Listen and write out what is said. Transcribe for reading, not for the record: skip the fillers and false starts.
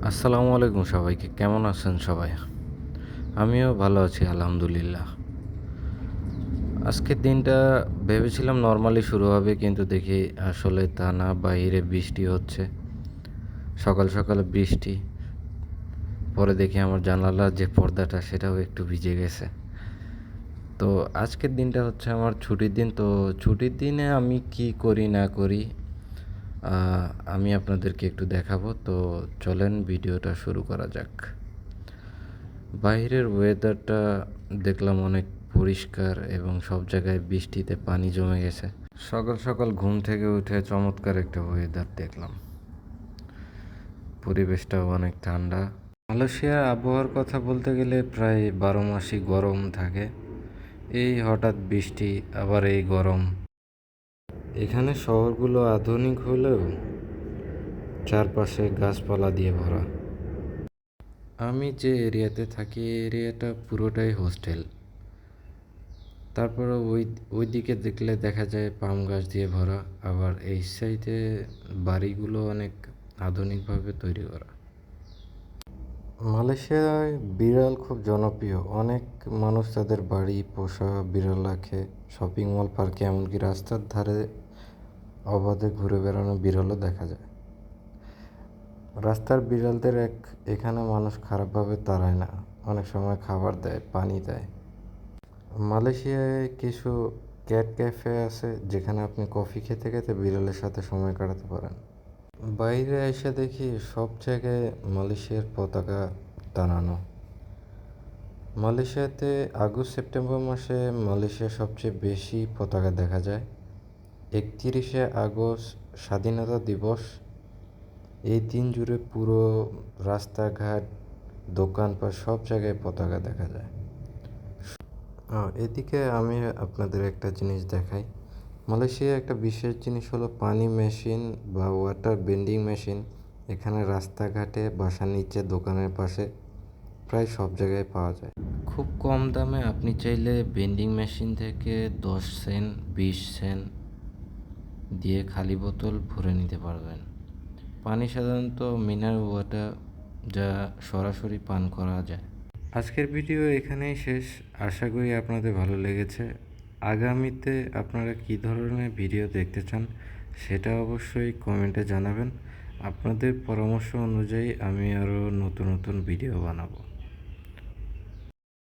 আসসালামু আলাইকুম সবাইকে। কেমন আছেন সবাই? আমিও ভালো আছি আলহামদুলিল্লাহ। আজকের দিনটা ভেবেছিলাম নরমালি শুরু হবে, কিন্তু দেখি আসলে তা না। বাইরে বৃষ্টি হচ্ছে, সকাল সকাল বৃষ্টি। পরে দেখি আমার জানালার যে পর্দাটা সেটাও একটু ভিজে গেছে। তো আজকের দিনটা হচ্ছে আমার ছুটির দিন। তো ছুটির দিনে আমি কি করি না করি আমি আপনাদেরকে একটু দেখাবো। তো চলেন ভিডিওটা শুরু করা যাক। বাইরের ওয়েদারটা দেখলাম অনেক পরিষ্কার এবং সব জায়গায় বৃষ্টিতে পানি জমে গেছে। সকাল সকাল ঘুম থেকে উঠে চমৎকার একটা ওয়েদার দেখলাম। পরিবেশটাও অনেক ঠান্ডা। মালয়েশিয়ার আবহাওয়ার কথা বলতে গেলে প্রায় 12 মাসই গরম থাকে। এই হঠাৎ বৃষ্টি, আবার এই গরম। এখানে শহরগুলো আধুনিক হলেও চারপাশে গাছপালা দিয়ে ভরা। আমি যে এরিয়াতে থাকি এই এরিয়াটা পুরোটাই হোস্টেল। তারপরে ওই দিকে দেখলে দেখা যায় পাম গাছ দিয়ে ভরা। আবার এই সাইডে বাড়িগুলো অনেক আধুনিকভাবে তৈরি করা। মালয়েশিয়ায় বিড়াল খুব জনপ্রিয়। অনেক মানুষ তাদের বাড়ি পোষা বিড়াল রাখে। শপিং মল, পার্কে, এমনকি রাস্তার ধারে অবাধে ঘুরে বেড়ানো বিড়ালও দেখা যায়। রাস্তার বিড়ালদের এখানে মানুষ খারাপভাবে তাড়ায় না, অনেক সময় খাবার দেয়, পানি দেয়। মালয়েশিয়ায় কিছু ক্যাট ক্যাফে আছে যেখানে আপনি কফি খেতে খেতে বিড়ালের সাথে সময় কাটাতে পারেন। বাইরে এসে দেখি সব জায়গায় মালয়েশিয়ার পতাকা টানানো। মালয়েশিয়াতে আগস্ট সেপ্টেম্বর মাসে মালয়েশিয়ার সবচেয়ে বেশি পতাকা দেখা যায়। 31শে আগস্ট স্বাধীনতা দিবস। এই দিন জুড়ে পুরো রাস্তাঘাট, দোকানপাট সব জায়গায় পতাকা দেখা যায়। এদিকে আমি আপনাদের একটা জিনিস দেখাই। মালয়েশিয়ার একটা বিশেষ জিনিস হলো পানি মেশিন বা ওয়াটার বেন্ডিং মেশিন। এখানে রাস্তাঘাটে, বাসার নিচে, দোকানের পাশে প্রায় সব জায়গায় পাওয়া যায়। খুব কম দামে আপনি চাইলে বেন্ডিং মেশিন থেকে 10 সেন্ট 20 সেন্ট দিয়ে খালি বোতল ভরে নিতে পারবেন। পানি সাধারণত মিনারেল ওয়াটার, যা সরাসরি পান করা যায়। আজকের ভিডিও এখানেই শেষ। আশা করি আপনাদের ভালো লেগেছে। আগামীতে আপনারা কী ধরনের ভিডিও দেখতে চান সেটা অবশ্যই কমেন্টে জানাবেন। আপনাদের পরামর্শ অনুযায়ী আমি আরও নতুন নতুন ভিডিও বানাবো।